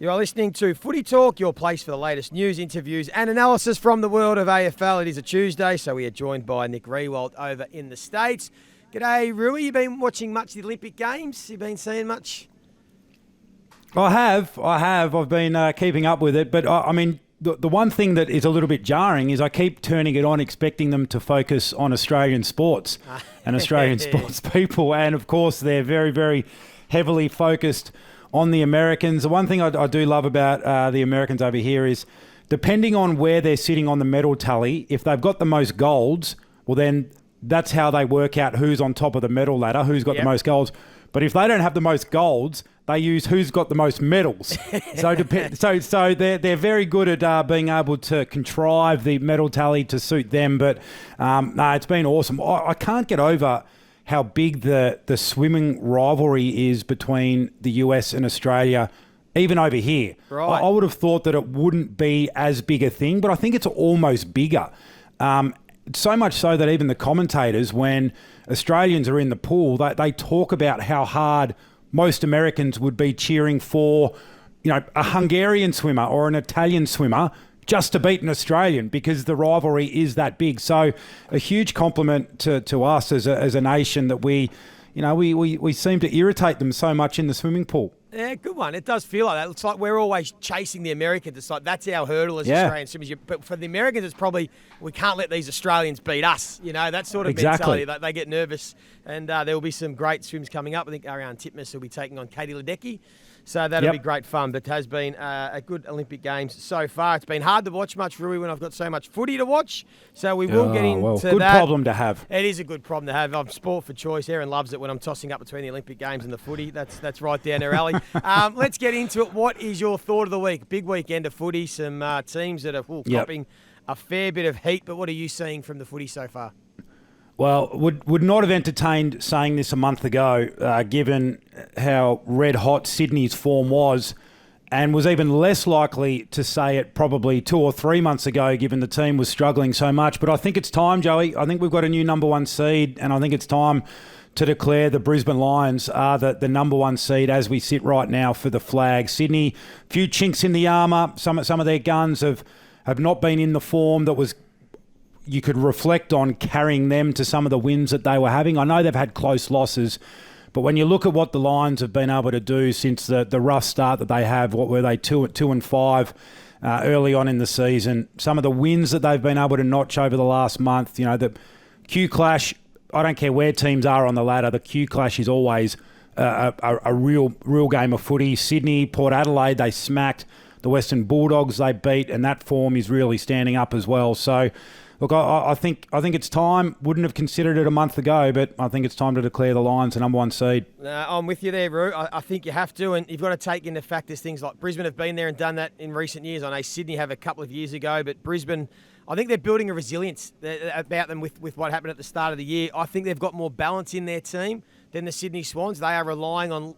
You're listening to Footy Talk, your place for the latest news, interviews and analysis from the world of AFL. It is a Tuesday, so we are joined by Nick Riewoldt over in the States. G'day, Rui. You been watching much of the Olympic Games? You been seeing much? I have. I've been keeping up with it. But, I mean, the one thing that is a little bit jarring is I keep turning it on expecting them to focus on Australian sports and Australian sports people. And, of course, they're very, very heavily focused on the Americans. The one thing I do love about the Americans over here is depending on where they're sitting on the medal tally, if they've got the most golds, well, then that's how they work out who's on top of the medal ladder, who's got the most golds. But if they don't have the most golds, they use who's got the most medals. So they're very good at being able to contrive the medal tally to suit them. But no, it's been awesome. I can't get over how big the swimming rivalry is between the US and Australia, even over here. Right. I would have thought that it wouldn't be as big a thing, but I think it's almost bigger. So much so that even the commentators, when Australians are in the pool, they talk about how hard most Americans would be cheering for, a Hungarian swimmer or an Italian swimmer just to beat an Australian because the rivalry is that big. So a huge compliment to us as a nation that we seem to irritate them so much in the swimming pool. Yeah, good one. It does feel like that. It's like we're always chasing the Americans. It's like that's our hurdle as Australian swimmers. But for the Americans, it's probably we can't let these Australians beat us. That sort of mentality. They get nervous. And there will be some great swims coming up. I think Ariane Titmus will be taking on Katie Ledecky. So that'll be great fun. But it has been a good Olympic Games so far. It's been hard to watch much, Rui, when I've got so much footy to watch. So we will get into good that. Problem to have. It is a good problem to have. I'm sport for choice. Erin loves it when I'm tossing up between the Olympic Games and the footy. That's right down her alley. Let's get into it. What is your thought of the week? Big weekend of footy. Some teams that are copping a fair bit of heat. But what are you seeing from the footy so far? Well, would not have entertained saying this a month ago, given how red hot Sydney's form was, and was even less likely to say it probably 2 or 3 months ago, given the team was struggling so much. But I think it's time, Joey. I think we've got a new number one seed, and I think it's time to declare the Brisbane Lions are the number one seed as we sit right now for the flag. Sydney, few chinks in the armour. Some of their guns have not been in the form that was you could reflect on carrying them to some of the wins that they were having. I know they've had close losses, but when you look at what the Lions have been able to do since the rough start that they have, what were they, 2-5 early on in the season, some of the wins that they've been able to notch over the last month, the Q Clash, I don't care where teams are on the ladder, the Q Clash is always a real game of footy. Sydney, Port Adelaide, they smacked. The Western Bulldogs they beat, and that form is really standing up as well. So, look, I think it's time. Wouldn't have considered it a month ago, but I think it's time to declare the Lions the number one seed. I'm with you there, Roo. I think you have to, and you've got to take into factors things like Brisbane have been there and done that in recent years. I know Sydney have a couple of years ago, but Brisbane, I think they're building a resilience about them with what happened at the start of the year. I think they've got more balance in their team than the Sydney Swans. They are relying on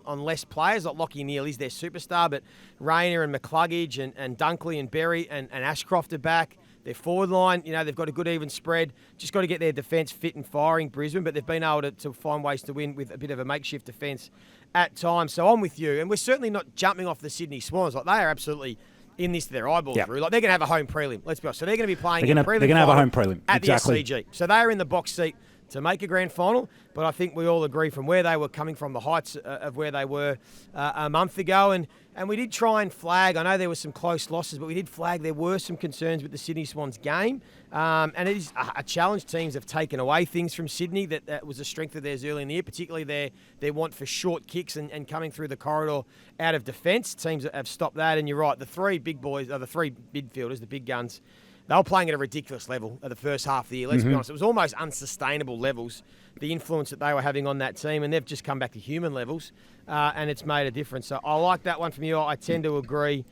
less players. Like Lockie Neal is their superstar, but Rayner and McCluggage and Dunkley and Berry and Ashcroft are back. Their forward line, they've got a good even spread. Just got to get their defence fit and firing, Brisbane, but they've been able to find ways to win with a bit of a makeshift defence at times. So I'm with you. And we're certainly not jumping off the Sydney Swans. Like, they are absolutely in this to their eyeballs, Roo. Like, they're going to have a home prelim, let's be honest. So they're going to be playing they're going to have a home prelim at the SCG. So they are in the box seat to make a grand final, but I think we all agree from where they were coming from, the heights of where they were a month ago, and we did try and flag. I know there were some close losses, but we did flag there were some concerns with the Sydney Swans game, and it is a challenge. Teams have taken away things from Sydney that was a strength of theirs early in the year, particularly their want for short kicks and coming through the corridor out of defence. Teams have stopped that, and you're right, the three big boys, the three midfielders, the big guns, they were playing at a ridiculous level at the first half of the year. Let's be honest. It was almost unsustainable levels, the influence that they were having on that team, and they've just come back to human levels, and it's made a difference. So I like that one from you. I tend to agree.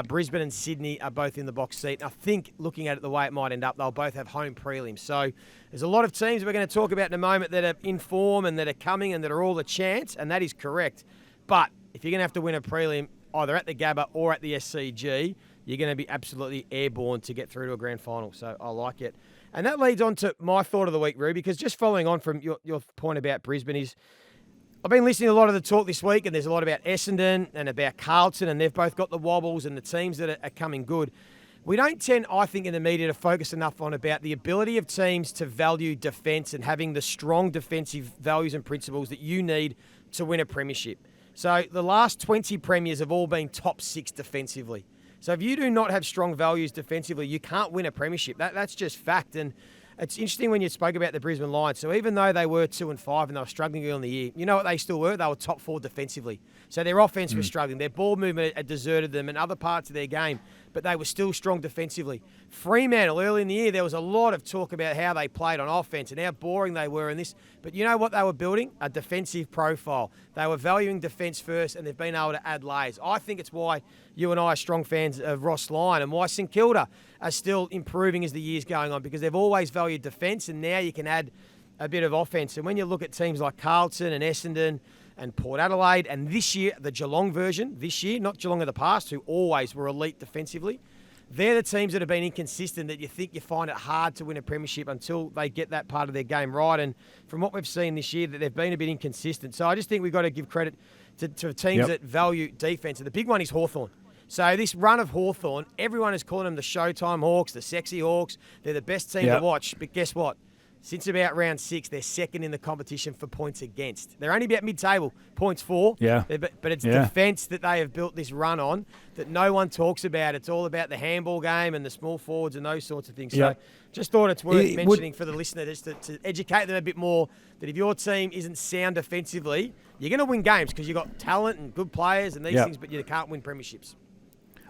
Brisbane and Sydney are both in the box seat. I think, looking at it the way it might end up, they'll both have home prelims. So there's a lot of teams we're going to talk about in a moment that are in form and that are coming and that are all a chance, and that is correct. But if you're going to have to win a prelim either at the Gabba or at the SCG, you're going to be absolutely airborne to get through to a grand final. So I like it. And that leads on to my thought of the week, Roo, because just following on from your point about Brisbane is I've been listening to a lot of the talk this week, and there's a lot about Essendon and about Carlton, and they've both got the wobbles and the teams that are coming good. We don't tend, I think, in the media to focus enough on about the ability of teams to value defence and having the strong defensive values and principles that you need to win a premiership. So the last 20 premiers have all been top 6 defensively. So if you do not have strong values defensively, you can't win a premiership. That's just fact. And it's interesting when you spoke about the Brisbane Lions. So even though they were 2-5 and they were struggling early in the year, you know what they still were? They were top 4 defensively. So their offense was struggling. Their ball movement had deserted them and other parts of their game, but they were still strong defensively. Fremantle, early in the year, there was a lot of talk about how they played on offense and how boring they were in this. But you know what they were building? A defensive profile. They were valuing defence first, and they've been able to add layers. I think it's why you and I are strong fans of Ross Lyon and why St Kilda are still improving as the year's going on, because they've always valued defence, and now you can add a bit of offence. And when you look at teams like Carlton and Essendon and Port Adelaide, and this year, the Geelong version, this year, not Geelong of the past, who always were elite defensively, they're the teams that have been inconsistent that you think you find it hard to win a premiership until they get that part of their game right. And from what we've seen this year, that they've been a bit inconsistent. So I just think we've got to give credit to teams that value defence. And the big one is Hawthorn. So this run of Hawthorn, everyone is calling them the Showtime Hawks, the sexy Hawks. They're the best team to watch. But guess what? Since about round 6, they're second in the competition for points against. They're only about mid-table, points 4. Yeah. But it's defence that they have built this run on that no one talks about. It's all about the handball game and the small forwards and those sorts of things. So just thought it's worth mentioning for the listener just to educate them a bit more that if your team isn't sound defensively, you're going to win games because you've got talent and good players and these things, but you can't win premierships.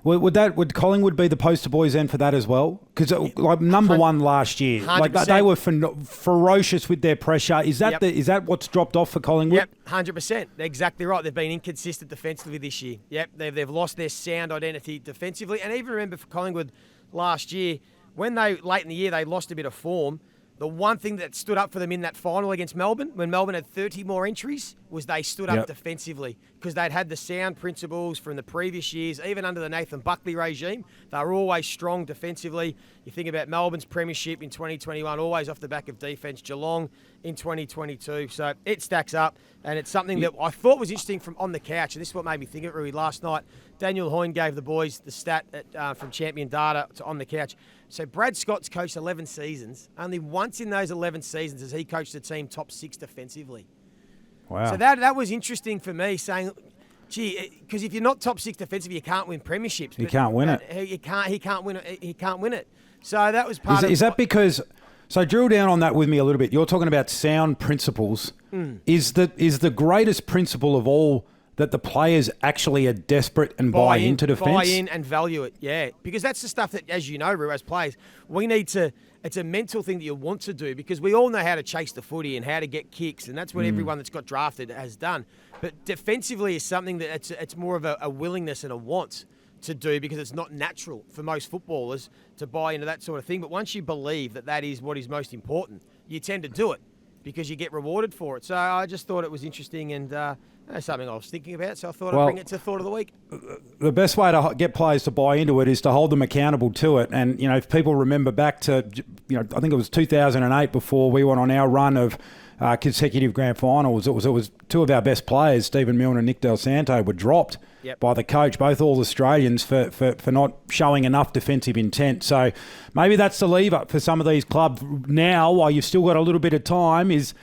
Would Collingwood be the poster boys then for that as well? Because like number 1 last year, 100%. Like they were ferocious with their pressure. Is that is that what's dropped off for Collingwood? Yep, 100%. They're exactly right. They've been inconsistent defensively this year. Yep, they've lost their sound identity defensively. And even remember for Collingwood last year, when they late in the year they lost a bit of form. The one thing that stood up for them in that final against Melbourne, when Melbourne had 30 more entries, was they stood up defensively because they'd had the sound principles from the previous years. Even under the Nathan Buckley regime, they were always strong defensively. You think about Melbourne's premiership in 2021, always off the back of defence. Geelong in 2022. So it stacks up, and it's something that I thought was interesting from on the couch, and this is what made me think of it, Rui. Last night, Daniel Hoyne gave the boys the stat from Champion Data to On the Couch. So Brad Scott's coached 11 seasons. Only once in those 11 seasons has he coached a team top 6 defensively. Wow. So that was interesting for me, saying, gee, because if you're not top 6 defensively, you can't win premierships. You can't win it. He can't win it. He can't win it. So that was part of. Is that because? So drill down on that with me a little bit. You're talking about sound principles. Is the greatest principle of all that the players actually are desperate and buy into defence? Buy in and value it, yeah. Because that's the stuff that, as you know, Roo, as players, we need to. It's a mental thing that you want to do because we all know how to chase the footy and how to get kicks, and that's what everyone that's got drafted has done. But defensively is something that it's more of a willingness and a want to do because it's not natural for most footballers to buy into that sort of thing. But once you believe that is what is most important, you tend to do it because you get rewarded for it. So I just thought it was interesting and that's something I was thinking about, so I thought I'd bring it to Thought of the Week. The best way to get players to buy into it is to hold them accountable to it. And, you know, if people remember back to, you know, I think it was 2008 before we went on our run of consecutive grand finals, it was 2 of our best players, Stephen Milne and Nick Del Santo, were dropped by the coach, both all Australians, for not showing enough defensive intent. So maybe that's the lever for some of these clubs now, while you've still got a little bit of time, is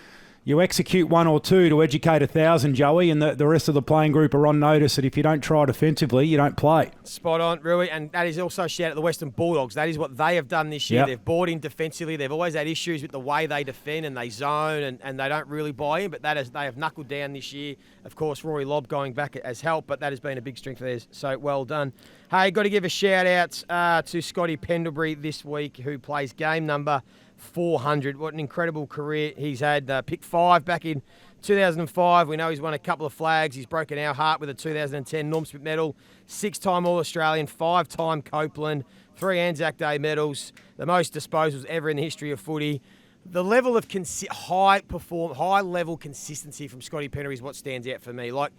you execute 1 or 2 to educate 1,000, Joey, and the rest of the playing group are on notice that if you don't try defensively, you don't play. Spot on, Rui, and that is also a shout at the Western Bulldogs. That is what they have done this year. They've bought in defensively. They've always had issues with the way they defend and they zone, and they don't really buy in, but they have knuckled down this year. Of course, Rory Lobb going back as help, but that has been a big strength of theirs, so well done. Hey, got to give a shout-out to Scotty Pendlebury this week, who plays game number 400. What an incredible career he's had. Pick 5 back in 2005. We know he's won a couple of flags. He's broken our heart with a 2010 Norm Smith medal. 6-time All-Australian, 5-time Copeland, 3 Anzac Day medals, the most disposals ever in the history of footy. The level of high-level consistency from Scotty Pendlebury is what stands out for me. Like,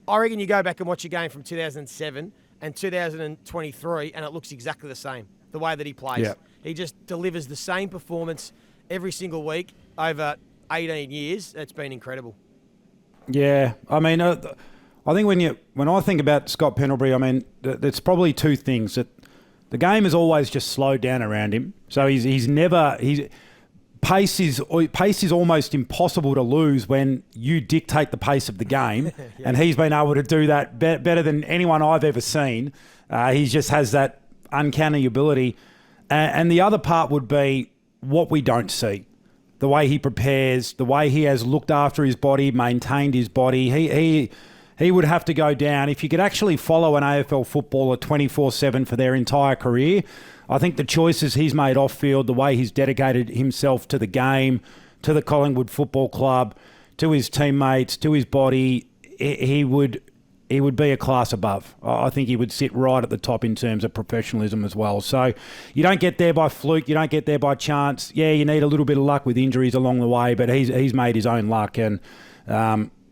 I reckon you go back and watch a game from 2007 and 2023, and it looks exactly the same, the way that he plays. Yeah. He just delivers the same performance every single week over 18 years. It's been incredible. Yeah, I mean, I think when I think about Scott Pendlebury, I mean, there's probably two things. That the game has always just slowed down around him. So pace is almost impossible to lose when you dictate the pace of the game, yeah. And he's been able to do that better than anyone I've ever seen. He just has that uncanny ability. And the other part would be what we don't see. The way he prepares, the way he has looked after his body, maintained his body. He would have to go down. If you could actually follow an AFL footballer 24/7 for their entire career, I think the choices he's made off field, the way he's dedicated himself to the game, to the Collingwood Football Club, to his teammates, to his body, he would be a class above. I think he would sit right at the top in terms of professionalism as well. So you don't get there by fluke. You don't get there by chance. Yeah, you need a little bit of luck with injuries along the way, but he's made his own luck. And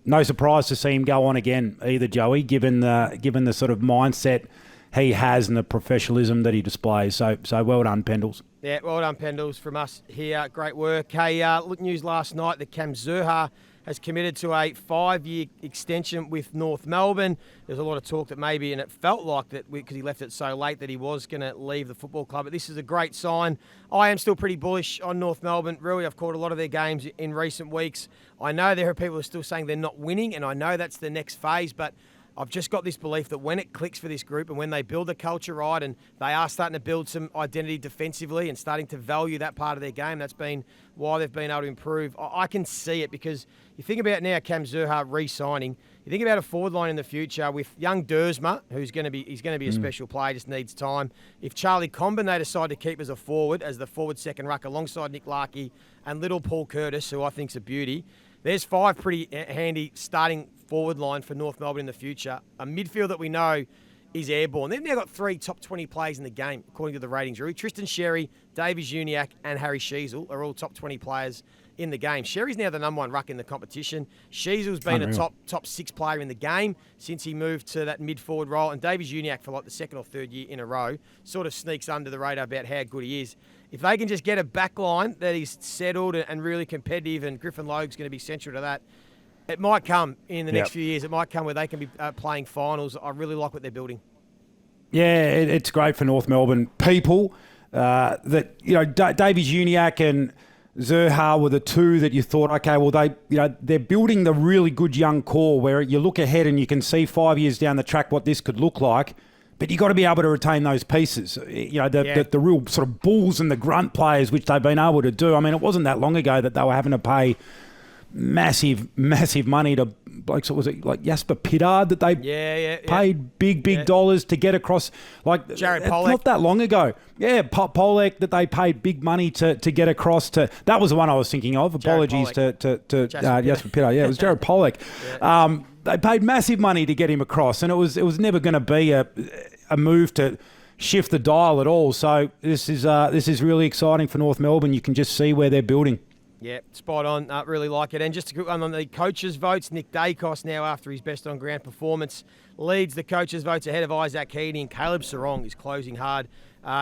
no surprise to see him go on again either, Joey, given the sort of mindset he has and the professionalism that he displays. So well done, Pendles. Yeah, well done, Pendles, from us here. Great work. Hey, look, news last night that Cam Zurhaar has committed to a 5-year extension with North Melbourne. There's a lot of talk that maybe, and it felt like that because he left it so late, that he was going to leave the football club. But this is a great sign. I am still pretty bullish on North Melbourne. Really, I've called a lot of their games in recent weeks. I know there are people who are still saying they're not winning, and I know that's the next phase, but I've just got this belief that when it clicks for this group and when they build the culture right and they are starting to build some identity defensively and starting to value that part of their game, that's been why they've been able to improve. I can see it because you think about now Cam Zurhaar re-signing. You think about a forward line in the future with young Dersma, he's going to be a special player, just needs time. If Charlie Comben they decide to keep as a forward, as the forward second ruck alongside Nick Larkey and little Paul Curtis, who I think's a beauty, there's 5 pretty handy starting forward line for North Melbourne in the future. A midfield that we know is airborne. They've now got 3 top 20 players in the game, according to the ratings. Tristan Xerri, Davies Uniacke and Harry Sheezel are all top 20 players in the game. Sherry's now the number 1 ruck in the competition. Sheezel's been a top 6 player in the game since he moved to that mid-forward role. And Davies Uniacke, for like the 2nd or 3rd year in a row, sort of sneaks under the radar about how good he is. If they can just get a back line that is settled and really competitive, and Griffin Logue's going to be central to that, it might come in the next few years. It might come where they can be playing finals. I really like what they're building. Yeah, it's great for North Melbourne people. Davies Uniacke and Zurhaar were the 2 that you thought, okay, well they're building the really good young core where you look ahead and you can see 5 years down the track what this could look like. But you got to be able to retain those pieces. The real sort of bulls and the grunt players, which they've been able to do. I mean, it wasn't that long ago that they were having to pay massive money to blokes. Was it like Jasper Pittard that they paid big dollars to get across? Like Jared Pollock. Not that long ago. Yeah, Pollock that they paid big money to get across to. That was the one I was thinking of. Apologies to Jasper Pittard. Yeah, it was Jared Pollock. Yeah. They paid massive money to get him across, and it was never going to be a move to shift the dial at all. So this is really exciting for North Melbourne. You can just see where they're building. Yeah, spot on. Really like it. And just a quick one on the coaches' votes. Nick Dacos now, after his best on ground performance, leads the coaches' votes ahead of Isaac Keating. And Caleb Sarong is closing hard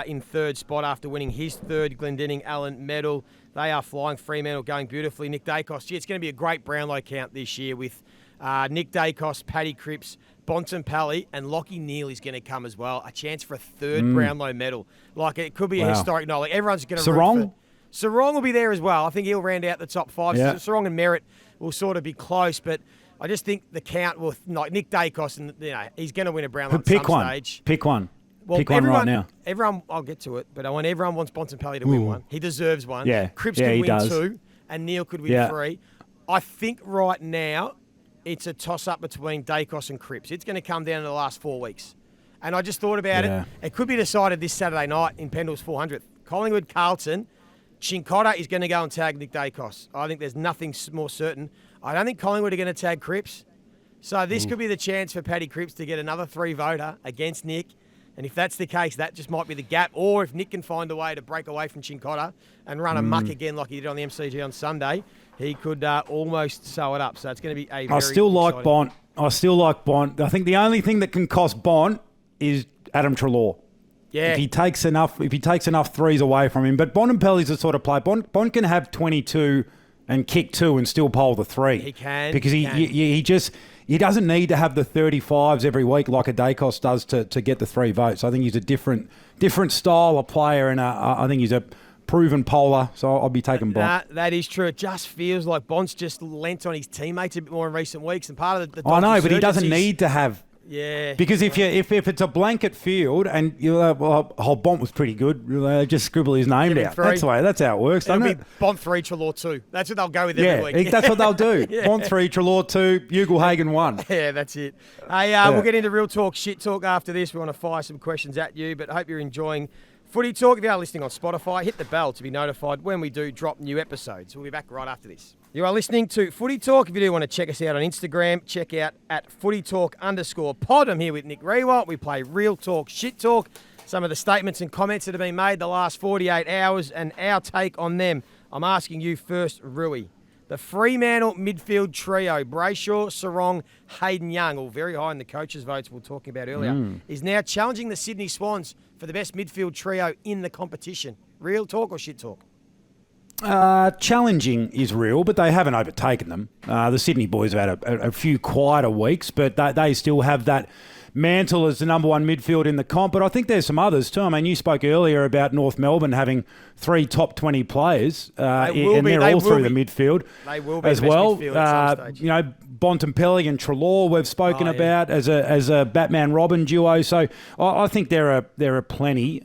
in 3rd spot after winning his 3rd Glendinning Allen medal. They are flying. Fremantle going beautifully. Nick Dacos, it's going to be a great Brownlow count this year with Nick Dacos, Paddy Cripps, Bontempelli, and Lockie Neal is going to come as well. A chance for a 3rd Brownlow medal. Like, it could be a historic night. Like, everyone's going to Sarong? Sarong will be there as well. I think he'll round out the top 5. Yeah. Sarong and Merritt will sort of be close, but I just think the count will, like Nick Dacos, and he's going to win a Brownlow at some stage. Pick one. Well, Pick one right now. Everyone, I'll get to it, but everyone wants Bontempelli to win one. He deserves one. Yeah. Cripps can win 2, and Neal could win 3. I think right now it's a toss-up between Dacos and Cripps. It's going to come down to the last 4 weeks. And I just thought about it. It could be decided this Saturday night in Pendles 400th. Collingwood, Carlton, Chincotta is going to go and tag Nick Dacos. I think there's nothing more certain. I don't think Collingwood are going to tag Cripps. So this could be the chance for Paddy Cripps to get another 3-voter against Nick. And if that's the case, that just might be the gap. Or if Nick can find a way to break away from Chincotta and run amok again like he did on the MCG on Sunday, he could almost sew it up. So it's going to be a very I still like Bont. I think the only thing that can cost Bont is Adam Treloar. Yeah. If he takes enough threes away from him. But Bontempelli's the sort of player. Bont can have 22 and kick 2 and still pole the 3. He can. Because he doesn't need to have the 35s every week like a Dacos does to get the 3 votes. I think he's a different style of player, and I think he's a proven polar, so I'll be taking Bont. That is true. It just feels like Bont's just lent on his teammates a bit more in recent weeks, and part of the I know, but he doesn't need to have. Yeah. Because if it's a blanket field and Bont was pretty good, just scribble his name down. That's how it works. It'll doesn't be it? Bont 3, Treloar 2. That's what they'll go with every week. That's what they'll do. Yeah. Bont 3, Treloar 2, Ugelhagen 1. Yeah, that's it. Hey, we'll get into real talk, shit talk after this. We want to fire some questions at you, but I hope you're enjoying Footy Talk. If you are listening on Spotify, hit the bell to be notified when we do drop new episodes. We'll be back right after this. You are listening to Footy Talk. If you do want to check us out on Instagram, check out at @footytalk_pod. I'm here with Nick Riewoldt. We play real talk, shit talk. Some of the statements and comments that have been made the last 48 hours and our take on them. I'm asking you first, Rui. The Fremantle midfield trio, Brayshaw, Sarong, Hayden Young, all very high in the coaches' votes we were talking about earlier, is now challenging the Sydney Swans for the best midfield trio in the competition. Real talk or shit talk? Challenging is real, but they haven't overtaken them. The Sydney boys have had a few quieter weeks, but they still have that mantle as the number one midfield in the comp. But I think there's some others too. I mean, you spoke earlier about North Melbourne having 3 top 20 players, and they're all through the midfield. They will be as well. Midfield at some stage. Bontempelli and Treloar we've spoken about as a Batman Robin duo. So I think there are plenty.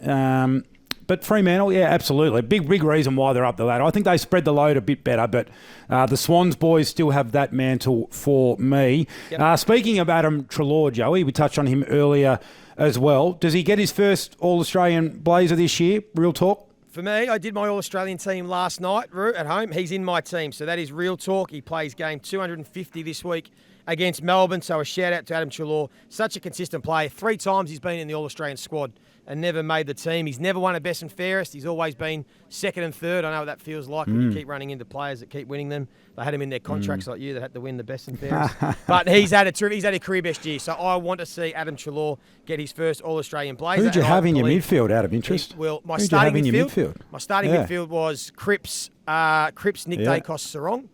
But Fremantle, yeah, absolutely. Big reason why they're up the ladder. I think they spread the load a bit better, but the Swans boys still have that mantle for me. Yep. Speaking of Adam Treloar, Joey, we touched on him earlier as well. Does he get his first All-Australian blazer this year? Real talk? For me, I did my All-Australian team last night at home. He's in my team, so that is real talk. He plays game 250 this week against Melbourne, so a shout-out to Adam Treloar. Such a consistent player. 3 times he's been in the All-Australian squad and never made the team. He's never won a best and fairest. He's always been second and third. I know what that feels like when you keep running into players that keep winning them. They had him in their contracts like you that had to win the best and fairest. But he's had a career best year. So I want to see Adam Treloar get his first All-Australian blazer. Who'd you have in your midfield out of interest? My starting midfield was Cripps, Nick Dacos, Sarong.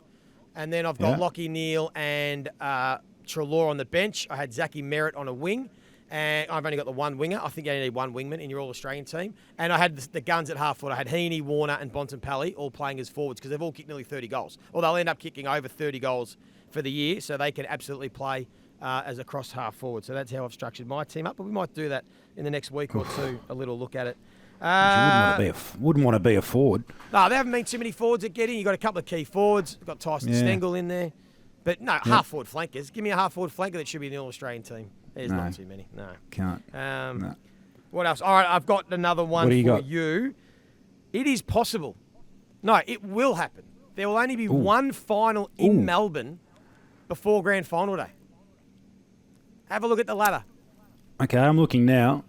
And then I've got Lockie Neal and Treloar on the bench. I had Zachy Merritt on a wing. And I've only got the one winger. I think you only need one wingman in your All-Australian team. And I had the guns at half forward. I had Heaney, Warner and Bontempelli all playing as forwards because they've all kicked nearly 30 goals. Or they'll end up kicking over 30 goals for the year, so they can absolutely play as a cross half forward. So that's how I've structured my team up. But we might do that in the next week or two, a little look at it. You wouldn't want to be a forward. No, there haven't been too many forwards at getting. You've got a couple of key forwards. You've got Tyson Stengel in there. But no, half-forward flankers. Give me a half-forward flanker that should be in the All-Australian team. There's not too many. No. Can't. No. What else? All right, I've got another one for you. It is possible. No, it will happen. There will only be one final in Melbourne before Grand Final day. Have a look at the ladder. Okay, I'm looking now.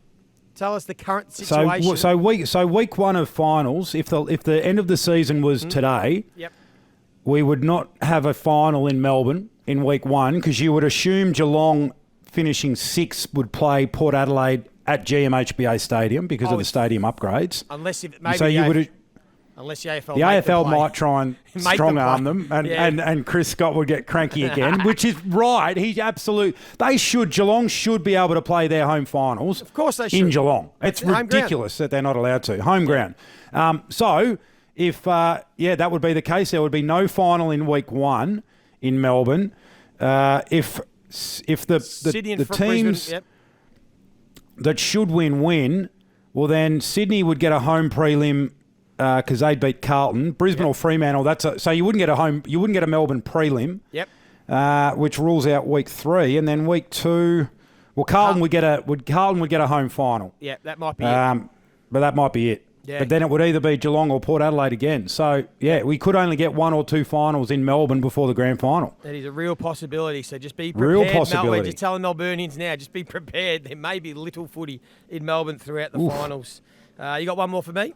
Tell us the current situation. So week 1 of finals, if the end of the season was today, we would not have a final in Melbourne in week 1 because you would assume Geelong finishing 6th would play Port Adelaide at GMHBA Stadium because of the stadium upgrades. Unless the AFL might try and strong-arm them and Chris Scott would get cranky again, which is right. Geelong should be able to play their home finals. Of course they should. In Geelong. It's ridiculous that they're not allowed to. Home ground. So if that would be the case, there would be no final in week 1 in Melbourne. If the teams that should win, well then Sydney would get a home prelim because they beat Carlton. Brisbane or Fremantle. So you wouldn't get a Melbourne prelim. Which rules out week 3, and then week 2. Well, Carlton would get a home final. Yeah, that might be it. But that might be it. Yeah. But then it would either be Geelong or Port Adelaide again. So, we could only get 1 or 2 finals in Melbourne before the grand final. That is a real possibility. So just be prepared. Real possibility. We're just telling Melburnians now, just be prepared. There may be little footy in Melbourne throughout the finals. You got one more for me?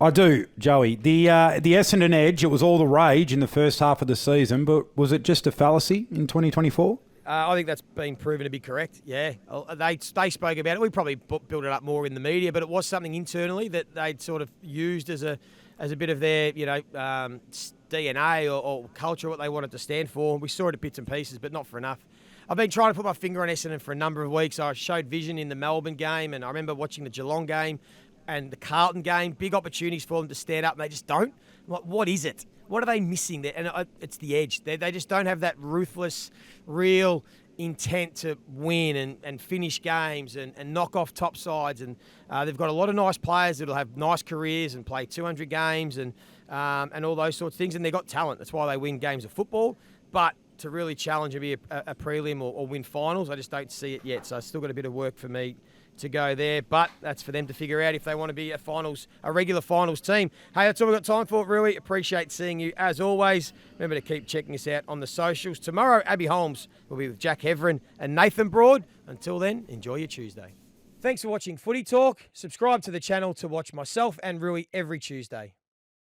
I do, Joey. The Essendon edge, it was all the rage in the first half of the season, but was it just a fallacy in 2024? I think that's been proven to be correct, yeah. They spoke about it. We probably built it up more in the media, but it was something internally that they'd sort of used as a bit of their, DNA or culture, what they wanted to stand for. We saw it at bits and pieces, but not for enough. I've been trying to put my finger on Essendon for a number of weeks. I showed vision in the Melbourne game, and I remember watching the Geelong game and the Carlton game. Big opportunities for them to stand up, and they just don't. I'm like, what is it? What are they missing there? And it's the edge. They just don't have that ruthless, real intent to win and finish games and knock off top sides. And they've got a lot of nice players that'll have nice careers and play 200 games and all those sorts of things. And they've got talent. That's why they win games of football. But to really challenge and be a prelim or win finals, I just don't see it yet. So I've still got a bit of work for me to go there, but that's for them to figure out if they want to be a regular finals team. Hey, that's all we've got time for, Rui. Appreciate seeing you as always. Remember to keep checking us out on the socials. Tomorrow, Abby Holmes will be with Jack Heverin and Nathan Broad. Until then, enjoy your Tuesday. Thanks for watching Footy Talk. Subscribe to the channel to watch myself and Rui every Tuesday.